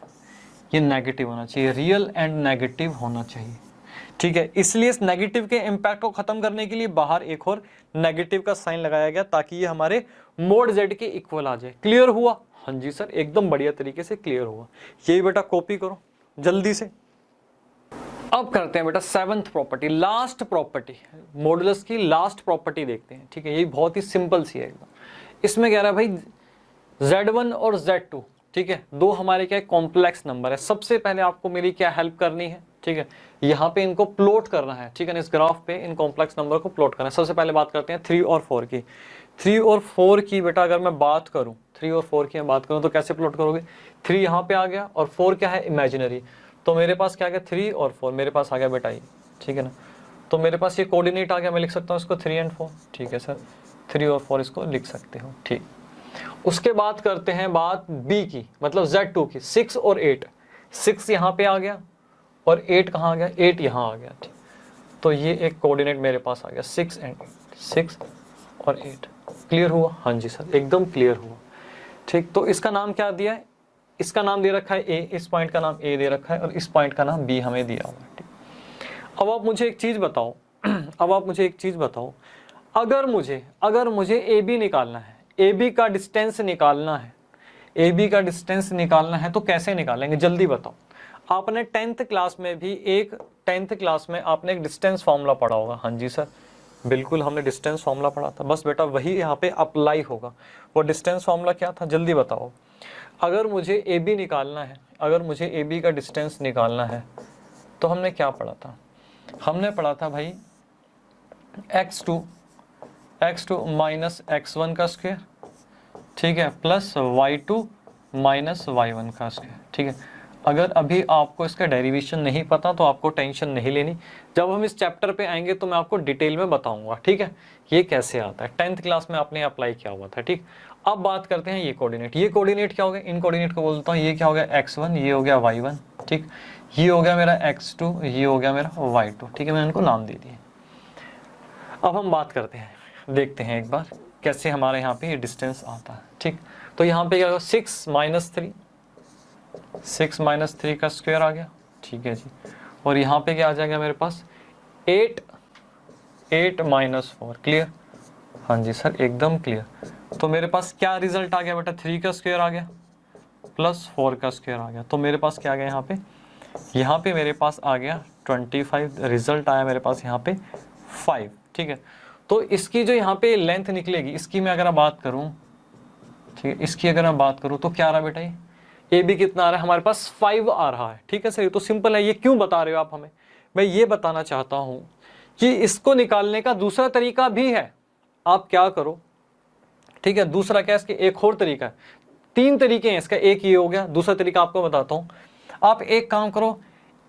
Speaker 1: ये नेगेटिव होना चाहिए, रियल एंड नेगेटिव होना चाहिए। ठीक है, इसलिए इस नेगेटिव के इम्पैक्ट को खत्म करने के लिए बाहर एक और नेगेटिव का साइन लगाया गया, ताकि ये हमारे मोड z के इक्वल आ जाए। क्लियर हुआ, हाँ जी सर एकदम बढ़िया तरीके से क्लियर हुआ। यही बेटा कॉपी करो जल्दी से। अब करते हैं बेटा 7th property, last property, modulus की लास्ट प्रॉपर्टी देखते हैं। ठीक है, ये बहुत ही सिंपल सी है एकदम। इसमें कह रहा है भाई z1 और z2, ठीक है, दो हमारे क्या कॉम्प्लेक्स नंबर है। सबसे पहले आपको मेरी क्या हेल्प करनी है, ठीक है, यहाँ पे इनको प्लॉट करना है। ठीक है, इस ग्राफ पे इन कॉम्प्लेक्स नंबर को प्लॉट करना है। सबसे पहले बात करते हैं 3 और 4 की। 3 और 4 की बेटा अगर मैं बात करूँ, 3 और 4 की मैं बात करूँ तो कैसे प्लॉट करोगे, 3 यहाँ पे आ गया और 4 क्या है, इमेजिनरी, तो मेरे पास क्या आ गया, 3 और 4 मेरे पास आ गया बेटा ये। ठीक है ना, तो मेरे पास ये कोऑर्डिनेट आ गया, मैं लिख सकता हूँ इसको 3 एंड 4। ठीक है सर, 3 और 4 इसको लिख सकते हो। ठीक, उसके बाद करते हैं बात b की, मतलब z2 की। 6 और 8, 6 यहाँ पे आ गया और 8 कहाँ आ गया, 8 यहाँ आ गया। ठीक, तो ये एक कोऑर्डिनेट मेरे पास आ गया 6 एंड 8, 6 और 8। क्लियर हुआ, हाँ जी सर एकदम क्लियर हुआ। ठीक, तो इसका नाम क्या दिया है, इसका नाम दे रखा है a, इस पॉइंट का नाम a दे रखा है और इस पॉइंट का नाम b हमें दिया हुआ है। अब आप मुझे एक चीज बताओ अब आप मुझे एक चीज बताओ, अगर मुझे ए बी निकालना है, ए बी का डिस्टेंस निकालना है, ए बी का डिस्टेंस निकालना है तो कैसे निकालेंगे जल्दी बताओ। आपने 10th क्लास में भी आपने एक डिस्टेंस फॉर्मूला पढ़ा होगा। हाँ जी सर, बिल्कुल हमने डिस्टेंस फॉर्मूला पढ़ा था। बस बेटा वही यहाँ पे अप्लाई होगा। वो डिस्टेंस फॉर्मूला क्या था जल्दी बताओ। अगर मुझे ए बी निकालना है, अगर मुझे ए बी का डिस्टेंस निकालना है तो हमने क्या पढ़ा था? हमने पढ़ा था भाई x2 माइनस x1 का स्क्वायर, ठीक है, प्लस y2 माइनस y1 का स्क्वायर, ठीक है। अगर अभी आपको इसका डेरिवेशन नहीं पता तो आपको टेंशन नहीं लेनी, जब हम इस चैप्टर पे आएंगे तो मैं आपको डिटेल में बताऊंगा, ठीक है, ये कैसे आता है। 10th क्लास में आपने अप्लाई किया हुआ था, ठीक। अब बात करते हैं ये कोऑर्डिनेट। ये कोऑर्डिनेट क्या हो गया? इन कोऑर्डिनेट को बोलता हूँ, ये क्या हो गया? x1, ये हो गया y1, ठीक। ये हो गया मेरा x2, ये हो गया मेरा y2, ठीक है, मैंने इनको नाम दे दिए। अब हम बात करते हैं, देखते हैं एक बार कैसे हमारे यहाँ पे ये डिस्टेंस आता है, ठीक। तो यहाँ पे क्या होगा? 6 माइनस 3 का स्क्वायर आ गया, ठीक है जी। और यहाँ पे क्या आ जाएगा मेरे पास? 8 माइनस 4, क्लियर? हाँ जी सर, एकदम क्लियर। तो मेरे पास क्या रिजल्ट आ गया बेटा? 3 का स्क्वायर आ गया प्लस 4 का स्क्वायर आ गया। तो मेरे पास क्या आ गया यहाँ पे मेरे पास आ गया 25, रिजल्ट आया मेरे पास यहाँ पे 5, ठीक है। तो इसकी जो यहाँ पे लेंथ निकलेगी, इसकी मैं अगर बात करूँ, ठीक है, इसकी अगर मैं बात करूँ तो क्या आ रहा है बेटा? ये ए बी कितना आ रहा है? हमारे पास 5 आ रहा है, ठीक है सर। ये तो सिंपल है। ये क्यों बता रहे हो आप हमें? मैं ये बताना चाहता हूँ कि इसको निकालने का दूसरा तरीका भी है। आप क्या करो, ठीक है, दूसरा क्या है? इसके एक और तरीका है। 3 तरीके हैं इसका। एक ये हो गया, दूसरा तरीका आपको बताता हूँ। आप एक काम करो,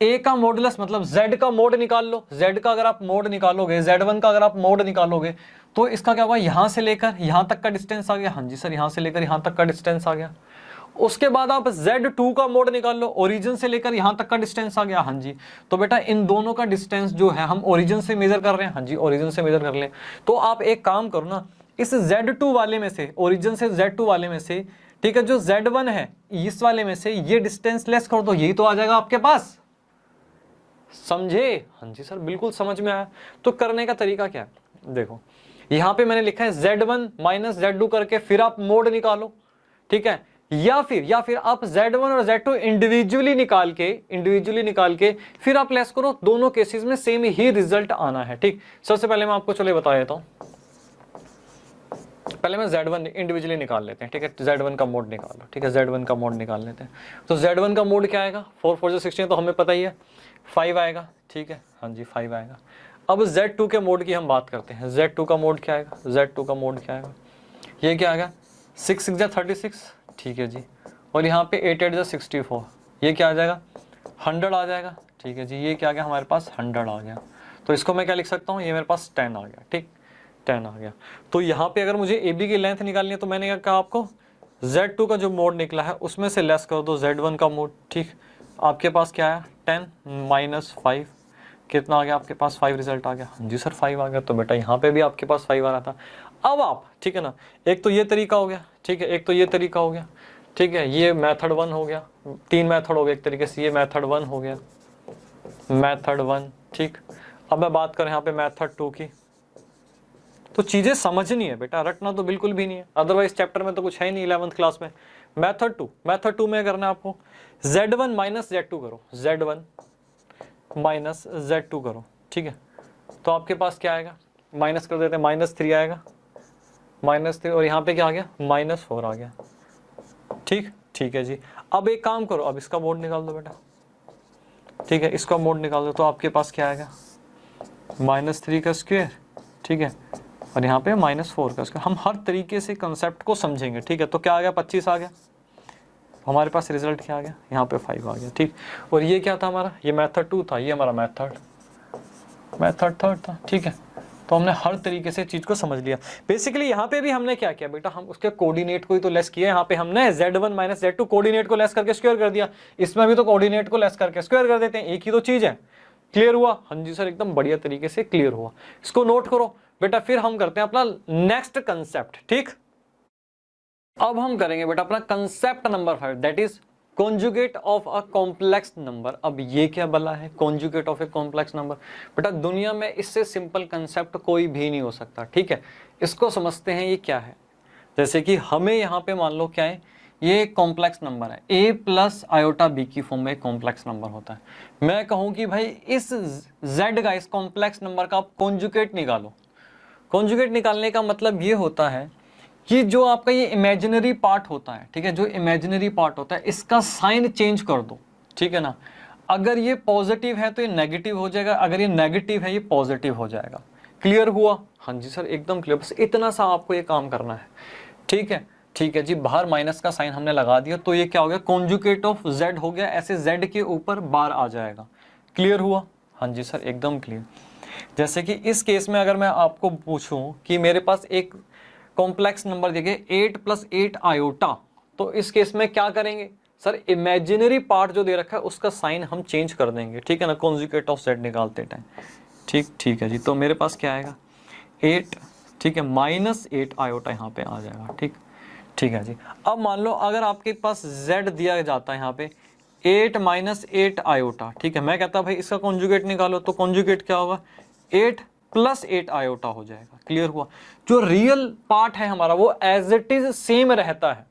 Speaker 1: ए का मॉडुलस मतलब z का मोड निकाल लो। z का अगर आप मोड निकालोगे, z1 का अगर आप मोड निकालोगे तो इसका क्या होगा? यहां से लेकर यहां तक का डिस्टेंस आ गया। हाँ जी सर, यहां से लेकर यहां तक का डिस्टेंस आ गया। उसके बाद आप z2 का मोड निकाल लो, ओरिजिन से लेकर यहां तक का डिस्टेंस आ गया। हाँ जी, तो बेटा इन दोनों का डिस्टेंस जो है हम ओरिजिन से मेजर कर रहे हैं। हाँ जी, ओरिजिन से मेजर कर लें। तो आप एक काम करो ना, इस z2 वाले में से, ओरिजिन से z2 वाले में से, ठीक है, जो z1 है इस वाले में से ये डिस्टेंस लेस कर दो, यही तो आ जाएगा आपके पास। समझे? हाँ जी सर, बिल्कुल समझ में आया। तो करने का तरीका क्या है? देखो यहां पे मैंने लिखा है z1 माइनस z2 करके फिर आप मोड निकालो, ठीक है। या फिर आप z1 और z2 इंडिविजुअली निकाल के फिर आप लेस करो। दोनों केसेस में सेम ही रिजल्ट आना है, ठीक। सबसे पहले मैं आपको चलो बता देता हूं। पहले मैं z1 इंडिविजुअली निकाल लेते हैं, ठीक है। z1 का मोड निकालो, ठीक है, z1 का मोड निकाल लेते हैं। तो z1 का मोड क्या आएगा? 4 4 16 तो हमें पता ही है, 5 आएगा, ठीक है। हाँ जी, 5 आएगा। अब z2 के मोड की हम बात करते हैं। z2 का मोड क्या आएगा? z2 का मोड क्या आएगा? ये क्या आएगा? 6 6 36, ठीक है जी। और यहाँ पे 8 8 64, ये क्या आ जाएगा? 100 आ जाएगा, ठीक है जी। ये क्या आ गया हमारे पास? 100 आ गया। तो इसको मैं क्या लिख सकता हूँ? ये मेरे पास 10 आ गया, ठीक, 10 आ गया। तो यहाँ पे अगर मुझे ए बी की लेंथ निकालनी है तो मैंने क्या कहा आपको? z2 का जो मोड निकला है उसमें से लेस कर दो z1 का मोड, ठीक। आपके पास क्या है? 10 माइनस 5, कितना आ गया आपके पास? 5 रिजल्ट आ गया। जी सर 5 आ गया। तो बेटा यहाँ पे भी आपके पास 5 आ रहा था। अब आप, ठीक है ना, एक तो ये तरीका हो गया, ठीक है, एक तो ये तरीका हो गया, ठीक है, ये मेथड 1 हो गया। 3 मेथड हो गए एक तरीके से। ये मेथड 1 हो गया, मेथड 1, ठीक। अब मैं बात करूँ यहाँ पे मेथड 2 की। तो चीजें समझनी है बेटा, रटना तो बिल्कुल भी नहीं है, अदरवाइज चैप्टर में तो कुछ है ही नहीं 11th क्लास में। मेथड 2 में करना है आपको, z1 माइनस z2 करो, z1 माइनस z2 करो, ठीक है। तो आपके पास क्या आएगा? माइनस कर देते हैं, -3 आएगा, -3, और यहाँ पे क्या आ गया? -4 आ गया, ठीक, ठीक है जी। अब एक काम करो, अब इसका मोड निकाल दो बेटा, ठीक है, इसका मोड निकाल दो। तो आपके पास क्या आएगा? -3 का स्क्वायर, ठीक है, और यहाँ पे -4 का स्क्वायर। हम हर तरीके से कंसेप्ट को समझेंगे, ठीक है। तो क्या आ गया? 25 आ गया। हमारे पास रिजल्ट क्या आ गया? यहाँ पे 5 आ गया, ठीक। और ये क्या था हमारा? ये मेथड 2 था, ये हमारा मेथड 3 था, ठीक है। तो हमने हर तरीके से चीज को समझ लिया। बेसिकली यहाँ पे भी हमने क्या किया बेटा? हम उसके कोऑर्डिनेट को ही तो लेस किया। यहाँ पे हमने z1 माइनस z2 कोऑर्डिनेट को लेस करके स्क्वायर कर दिया। इसमें भी तो कोऑर्डिनेट को लेस करके स्क्वायर कर देते हैं, एक ही तो चीज है। क्लियर हुआ? हाँ जी सर, एकदम बढ़िया तरीके से क्लियर हुआ। इसको नोट करो बेटा। फिर हम करते हैं अपना नेक्स्ट कंसेप्ट, ठीक। अब हम करेंगे बेटा अपना concept number 5, that is conjugate of a complex number. अब ये क्या भला है conjugate of a complex number? बेटा दुनिया में इससे सिंपल कंसेप्ट कोई भी नहीं हो सकता, ठीक है। इसको समझते हैं ये क्या है। जैसे कि हमें यहाँ पे मान लो क्या है, ये एक कॉम्प्लेक्स नंबर है, a प्लस आयोटा बी की फॉर्म में एक कॉम्प्लेक्स नंबर होता है। मैं कहूँ कि भाई इस z का, इस कॉम्प्लेक्स नंबर का आप कॉन्जुगेट निकालो। कॉन्जुगेट निकालने का मतलब ये होता है कि जो आपका ये इमेजिनरी पार्ट होता है, ठीक है, जो इमेजिनरी पार्ट होता है इसका साइन चेंज कर दो, ठीक है ना। अगर ये पॉजिटिव है तो ये नेगेटिव हो जाएगा, अगर ये नेगेटिव है ये पॉजिटिव हो जाएगा। क्लियर हुआ? हाँ जी सर एकदम क्लियर। बस इतना सा आपको ये काम करना है, ठीक है। ठीक है जी, बाहर माइनस का साइन हमने लगा दिया तो ये क्या हो गया, कॉन्जुगेट ऑफ z हो गया। ऐसे z के ऊपर बार आ जाएगा। क्लियर हुआ? हाँ जी सर एकदम क्लियर। जैसे कि इस केस में अगर मैं आपको पूछूं कि मेरे पास एक कॉम्प्लेक्स नंबर देखिए 8 + 8 आयोटा, तो इस केस में क्या करेंगे सर, इमेजिनरी पार्ट जो दे रखा है उसका साइन हम चेंज कर देंगे, ठीक है ना, कॉन्जुगेट ऑफ z निकालते टाइम। ठीक है जी। तो मेरे पास क्या आएगा 8, ठीक है, -8 आयोटा यहाँ पे आ जाएगा। ठीक है जी। अब मान लो अगर आपके पास z दिया जाता है यहाँ पे 8 - 8 आयोटा, ठीक है, मैं कहता भाई इसका कॉन्जुगेट निकालो, तो कॉन्जुगेट क्या होगा 8 + 8 आयोटा हो जाएगा। क्लियर हुआ? जो रियल पार्ट है हमारा वो एज इट इज सेम रहता है।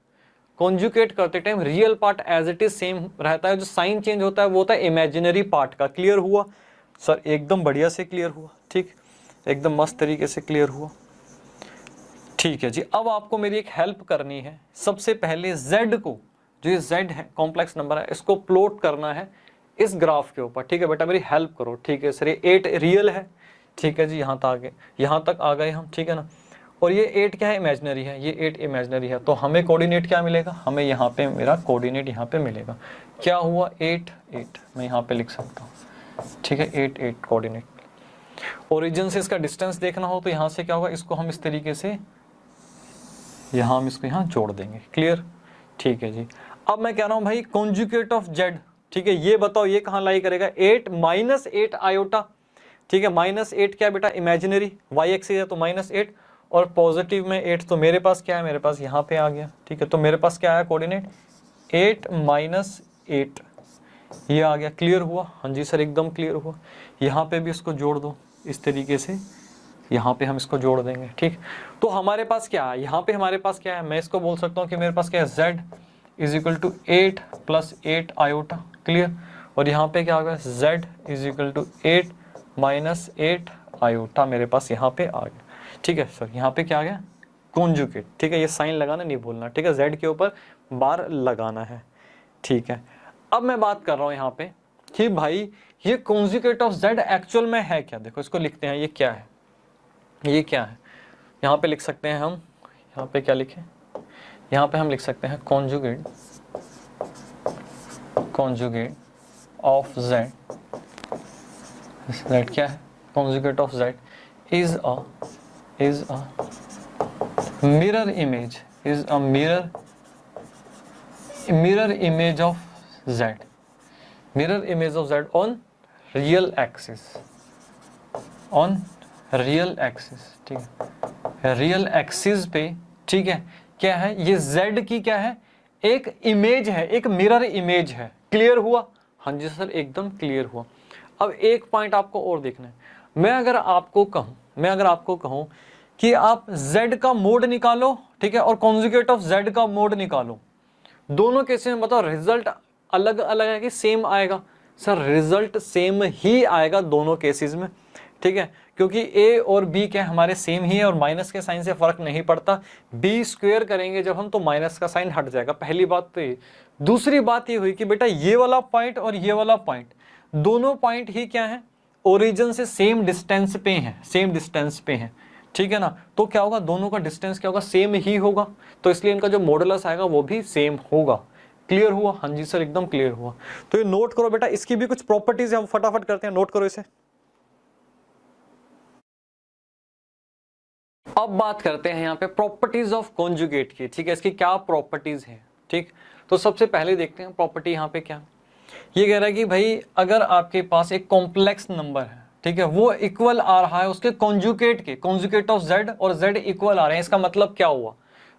Speaker 1: कॉन्जुगेट करते time real part as it is same रहता है, जो साइन चेंज होता है वो होता है इमेजिनरी पार्ट का। क्लियर हुआ सर? एकदम बढ़िया से क्लियर हुआ, ठीक, एकदम मस्त तरीके से क्लियर हुआ। ठीक है जी। अब आपको मेरी एक हेल्प करनी है। सबसे पहले z को, जो ये z है कॉम्प्लेक्स नंबर है, इसको प्लॉट करना है इस ग्राफ के ऊपर। ठीक है बेटा मेरी हेल्प करो। ठीक है सर, ये 8 रियल है, ठीक है जी, यहाँ तक आ गए हम, ठीक है ना। और ये 8 क्या है, इमेजिनरी है, ये 8 इमेजिनरी है, तो हमें कोऑर्डिनेट क्या मिलेगा, हमें यहाँ पे मेरा कोऑर्डिनेट यहाँ पे मिलेगा। क्या हुआ 8 8, मैं यहाँ पे लिख सकता हूँ, ठीक है, 8 8 कोऑर्डिनेट। ओरिजिन से इसका डिस्टेंस देखना हो तो यहाँ से क्या होगा, इसको हम इस तरीके से यहाँ हम इसको यहाँ जोड़ देंगे। क्लियर? ठीक है जी। अब मैं कह रहा हूँ भाई कॉन्जुगेट ऑफ z, ठीक है, ये बताओ ये कहाँ लाई करेगा, 8 - 8 आयोटा, ठीक है, -8 क्या बेटा इमेजिनरी, y एक्सिस है तो -8 और पॉजिटिव में 8, तो मेरे पास क्या है, मेरे पास यहाँ पे आ गया। ठीक है, तो मेरे पास क्या आया कोऑर्डिनेट 8 - 8, ये आ गया। क्लियर हुआ? हाँ जी सर एकदम क्लियर हुआ। यहाँ पे भी इसको जोड़ दो इस तरीके से, यहाँ पे हम इसको जोड़ देंगे। ठीक, तो हमारे पास क्या है, यहाँ पे हमारे पास क्या है, मैं इसको बोल सकता हूँ कि मेरे पास क्या है z = 8 + 8 आयोटा। क्लियर? और यहाँ पे क्या होगा z = 8 - 8 आयोटा, मेरे पास यहाँ पे आ गया। ठीक है सर, यहाँ पे क्या आ गया कॉन्जुगेट। ठीक है, ये साइन लगाना नहीं भूलना, ठीक है, z के ऊपर बार लगाना है। ठीक है, अब मैं बात कर रहा हूँ यहाँ पे कि भाई ये कॉन्जुगेट ऑफ z एक्चुअल में है क्या। देखो इसको लिखते हैं, ये क्या है, ये क्या है, यहाँ पे लिख सकते हैं हम, यहाँ पे क्या लिखें, यहाँ पे हम लिख सकते हैं कॉन्जुगेट ऑफ z। z क्या है, conjugate of z is a mirror image, is a mirror image of z, mirror image of z on real axis, on real axis. ठीक है, रियल एक्सिस पे, ठीक है, क्या है ये z की क्या है, एक इमेज है, एक मिरर इमेज है। क्लियर हुआ? हाँ जी सर एकदम क्लियर हुआ। अब एक पॉइंट आपको और देखना है, मैं अगर आपको कहूं कि आप z का मोड निकालो, ठीक है, और कॉन्जुगेट ऑफ z का मोड निकालो, दोनों केसेस में बताओ रिजल्ट अलग अलग है कि सेम आएगा? सर रिजल्ट सेम ही आएगा दोनों केसेस में। ठीक है, क्योंकि a और b क्या हमारे सेम ही है और माइनस के साइन से फर्क नहीं पड़ता। b स्क्वायर करेंगे जब हम तो माइनस का साइन हट जाएगा। पहली बात तो ये। दूसरी बात ये हुई कि बेटा ये वाला पॉइंट और ये वाला पॉइंट, दोनों पॉइंट ही क्या है, ओरिजिन से सेम डिस्टेंस पे हैं, सेम डिस्टेंस पे हैं। ठीक है ना, तो क्या होगा, दोनों का डिस्टेंस क्या होगा, सेम ही होगा, तो इसलिए इनका जो मॉडुलस आएगा वो भी सेम होगा। क्लियर हुआ? हाँ जी सर एकदम क्लियर हुआ। तो ये नोट करो बेटा, इसकी भी कुछ प्रॉपर्टीज हम फटाफट करते हैं, नोट करो इसे। अब बात करते हैं यहाँ पे प्रॉपर्टीज ऑफ कॉन्जुगेट की। ठीक है, इसकी क्या प्रॉपर्टीज है। ठीक, तो सबसे पहले देखते हैं प्रॉपर्टी यहाँ पे क्या, ये कह रहा है कि भाई अगर आपके पास एक कॉम्प्लेक्स नंबर है, ठीक है, वो इक्वल आ रहा है उसके कॉन्जुगेट के, कॉन्जुगेट ऑफ z और z इक्वल आ रहे हैं, इसका मतलब क्या हुआ,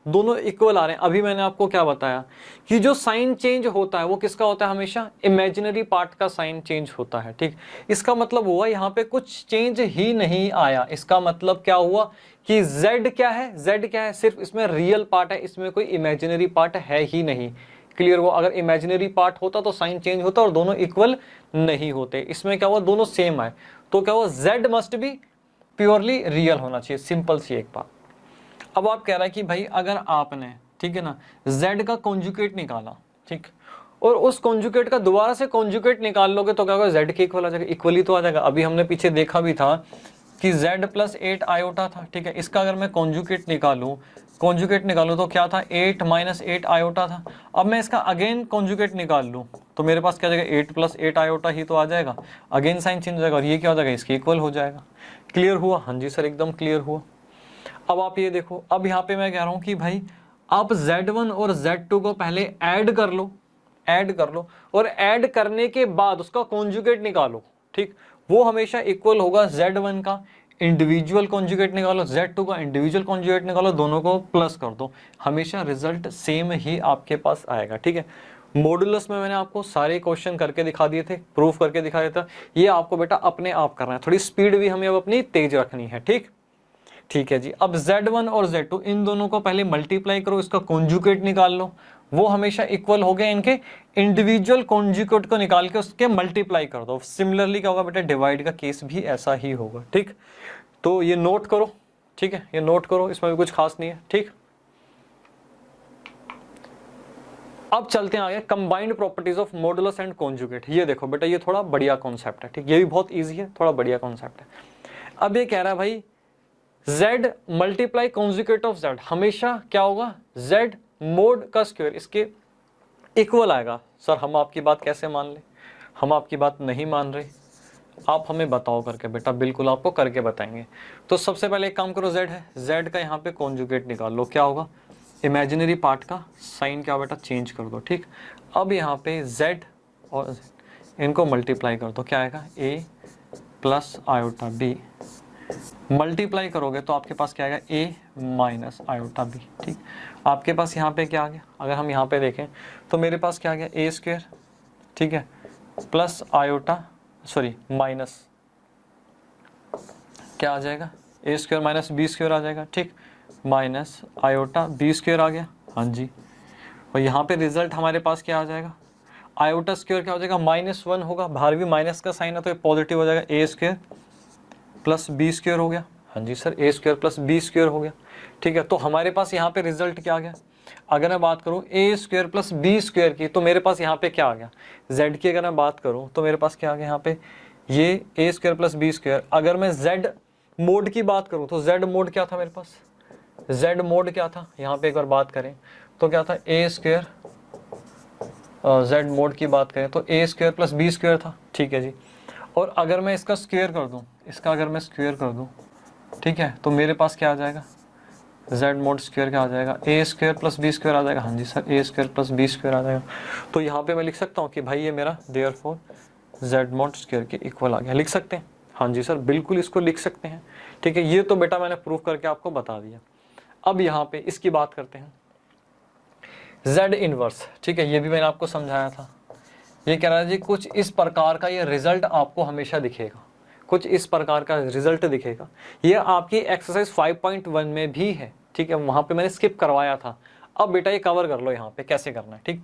Speaker 1: दोनों इक्वल आ रहे हैं। अभी मैंने आपको क्या बताया कि जो साइन चेंज होता है वो किसका होता है, हमेशा इमेजिनरी पार्ट का साइन चेंज होता है। ठीक, इसका मतलब हुआ यहाँ पे कुछ चेंज ही नहीं आया। इसका मतलब क्या हुआ कि z क्या है, z क्या है, सिर्फ इसमें रियल पार्ट है, इसमें कोई इमेजिनरी पार्ट है ही नहीं। क्लियर हुआ? अगर इमेजिनरी पार्ट होता तो साइन चेंज होता और दोनों इक्वल नहीं होते। इसमें क्या हुआ, दोनों सेम है, तो क्या हुआ, z must be purely real होना चाहिए। सिंपल सी एक बात। अब आप कह रहा है कि भाई अगर आपने, ठीक है ना, z का कॉन्जुगेट निकाला, ठीक, और उस कॉन्जुगेट का दोबारा से कॉन्जुगेट निकाल लोगे तो क्या होगा, z के इक्वल आ जाएगा। इक्वली तो आ जाएगा। अभी हमने पीछे देखा भी था कि z प्लस 8 आयोटा था। ठीक है, इसका अगर मैं कॉन्जुगेट निकालूं तो क्या था, 8 माइनस 8 आयोटा था। अब मैं इसका अगेन कॉन्जुगेट निकाल लूं तो मेरे पास क्या आ जाएगा, 8 प्लस 8 आयोटा ही तो आ जाएगा। अगेन साइन चेंज हो जाएगा और ये क्या हो जाएगा, इसके इक्वल हो जाएगा। क्लियर हुआ? हाँ जी सर, एकदम क्लियर हुआ। अब आप ये देखो, अब यहाँ पे मैं कह रहा हूँ कि भाई आप z1 और z2 को पहले ऐड कर लो और ऐड करने के बाद उसका कॉन्जुगेट निकालो। ठीक, वो हमेशा इक्वल होगा z1 का इंडिविजुअल कॉन्जुगेट निकालो, z2 का इंडिविजुअल कॉन्जुगेट निकालो, दोनों को प्लस कर दो, हमेशा रिजल्ट सेम ही आपके पास आएगा। ठीक है, मॉडुलस में मैंने आपको सारे क्वेश्चन करके दिखा दिए थे, प्रूफ करके दिखा दिया था। ये आपको बेटा अपने आप करना है, थोड़ी स्पीड भी हमें अब अपनी तेज रखनी है। ठीक है जी। अब z1 और z2 इन दोनों को पहले मल्टीप्लाई करो, इसका कॉन्जुगेट निकाल लो, वो हमेशा इक्वल हो गए। इनके इंडिविजुअल कॉन्जुगेट को निकाल के उसके मल्टीप्लाई कर दो। सिमिलरली क्या होगा बेटा, डिवाइड का केस भी ऐसा ही होगा। ठीक, तो ये नोट करो। ठीक है, ये नोट करो, इसमें भी कुछ खास नहीं है। ठीक, अब चलते हैं आगे, combined properties of modulus and conjugate. ये देखो बेटा, ये थोड़ा बढ़िया कॉन्सेप्ट है। ठीक, ये भी बहुत ईजी है, थोड़ा बढ़िया कॉन्सेप्ट है। अब ये कह रहा है भाई z multiply conjugate of z हमेशा क्या होगा, z मोड का स्क्वायर इसके इक्वल आएगा। सर हम आपकी बात कैसे मान ले, हम आपकी बात नहीं मान रहे, आप हमें बताओ करके। बेटा बिल्कुल आपको करके बताएंगे। तो सबसे पहले एक काम करो, z है, z का यहाँ पे कॉन्जुगेट निकाल लो। क्या होगा, इमेजिनरी पार्ट का साइन क्या बेटा चेंज कर दो। ठीक, अब यहाँ पे z और इनको मल्टीप्लाई कर दो, क्या आएगा, a plus iota b। Multiply करोगे तो आपके पास क्या आएगा, a माइनस आयोटा b। ठीक, आपके पास यहाँ पे क्या आ गया, अगर हम यहाँ पे देखें तो मेरे पास क्या आ गया, a स्क्वायर, ठीक है, प्लस आयोटा माइनस क्या आ जाएगा, a square minus b square आ जाएगा। ठीक, माइनस आयोटा b स्क्वायर आ गया। हाँ जी, और यहाँ पे रिजल्ट हमारे पास क्या आ जाएगा, आयोटा स्क्वायर क्या हो जाएगा, -1 होगा, बाहर भी माइनस का साइन है तो ये पॉजिटिव हो जाएगा, a square plus B square हो गया। हाँ जी sir, a square plus B square हो गया। ठीक है, तो हमारे पास यहाँ पे रिजल्ट क्या आ गया, अगर मैं बात करूँ a square plus B square की, तो मेरे पास यहाँ पे क्या आ गया, z की अगर मैं बात करूँ तो मेरे पास क्या आ गया यहाँ पे, ये a square plus B square. अगर मैं z मोड की बात करूँ तो z मोड क्या था मेरे पास, z मोड क्या था, यहाँ पे एक बार बात करें तो क्या था, a स्क्वायर, z मोड की बात करें तो a square plus B square था। ठीक है जी, और अगर मैं इसका स्क्वायर कर दूं, इसका अगर मैं स्क्वायर कर दूं, ठीक है, तो मेरे पास क्या आ जाएगा, z मोड स्क्वायर क्या आ जाएगा, a square plus B square आ जाएगा। हाँ जी sir, a square plus B square आ जाएगा। तो यहाँ पे मैं लिख सकता हूँ कि भाई ये मेरा देयरफॉर z मोड स्क्वायर के इक्वल आ गया। लिख सकते हैं? हाँ जी सर, बिल्कुल इसको लिख सकते हैं। ठीक है, ये तो बेटा मैंने प्रूफ करके आपको बता दिया। अब यहाँ पे इसकी बात करते हैं, z इनवर्स। ठीक है, ये भी मैंने आपको समझाया था। ये कह रहा है जी कुछ इस प्रकार का ये रिजल्ट आपको हमेशा दिखेगा, कुछ इस प्रकार का रिजल्ट दिखेगा। ये आपकी एक्सरसाइज 5.1 में भी है। ठीक है, वहां पे मैंने स्किप करवाया था। अब बेटा ये कवर कर लो यहाँ पे कैसे करना है। ठीक,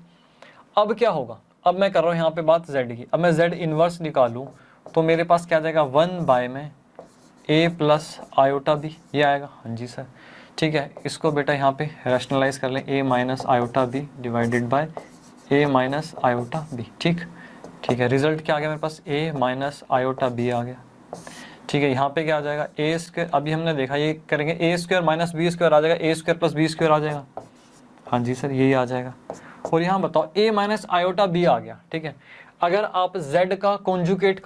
Speaker 1: अब क्या होगा, अब मैं कर रहा हूँ यहाँ पे बात z की। अब मैं z इनवर्स निकालूं तो मेरे पास क्या जाएगा, 1 बाय में a प्लस आयोटा b, ये आएगा। हाँ जी सर, ठीक है, इसको बेटा यहाँ पे रैशनलाइज कर लें, a minus iota b divided by a minus iota b। ठीक है, रिजल्ट क्या आ गया मेरे पास, a माइनस आयोटा b आ गया। ठीक है, यहाँ पे क्या आ जाएगा, a स्क्वायर, अभी हमने देखा ये करेंगे, a square minus B square आ जाएगा, a square plus B square आ जाएगा। हाँ जी सर, यही आ जाएगा। और यहाँ बताओ a माइनस आयोटा b आ गया। ठीक है, अगर आप z का कॉन्जुगेट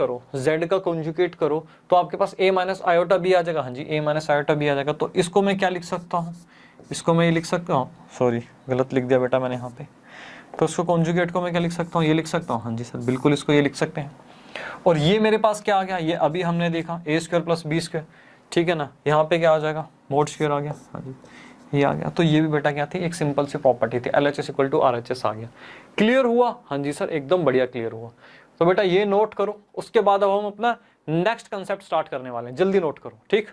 Speaker 1: करो तो आपके पास a माइनस आयोटा b आ जाएगा। हाँ जी, a माइनस आयोटा b आ जाएगा। तो इसको मैं क्या लिख सकता हूँ, इसको मैं ये लिख सकता हूँ, सॉरी गलत लिख दिया बेटा मैंने यहाँ पे। तो इसको कॉन्जुगेट को मैं क्या लिख सकता हूँ, ये लिख सकता हूँ। हाँ जी सर, बिल्कुल इसको ये लिख सकते हैं। और ये मेरे पास क्या आ गया, ये अभी हमने देखा a square plus B square. ठीक है ना, यहाँ पे क्या आ जाएगा, मोड स्क्वायर आ गया। हाँ जी, ये आ गया। तो ये भी बेटा क्या थी, एक सिंपल सी प्रॉपर्टी थी, LHS इक्वल टू RHS आ गया। क्लियर हुआ? हाँ जी सर एकदम बढ़िया क्लियर हुआ। तो बेटा ये नोट करो, उसके बाद अब हम अपना नेक्स्ट कंसेप्ट स्टार्ट करने वाले हैं, जल्दी नोट करो, ठीक।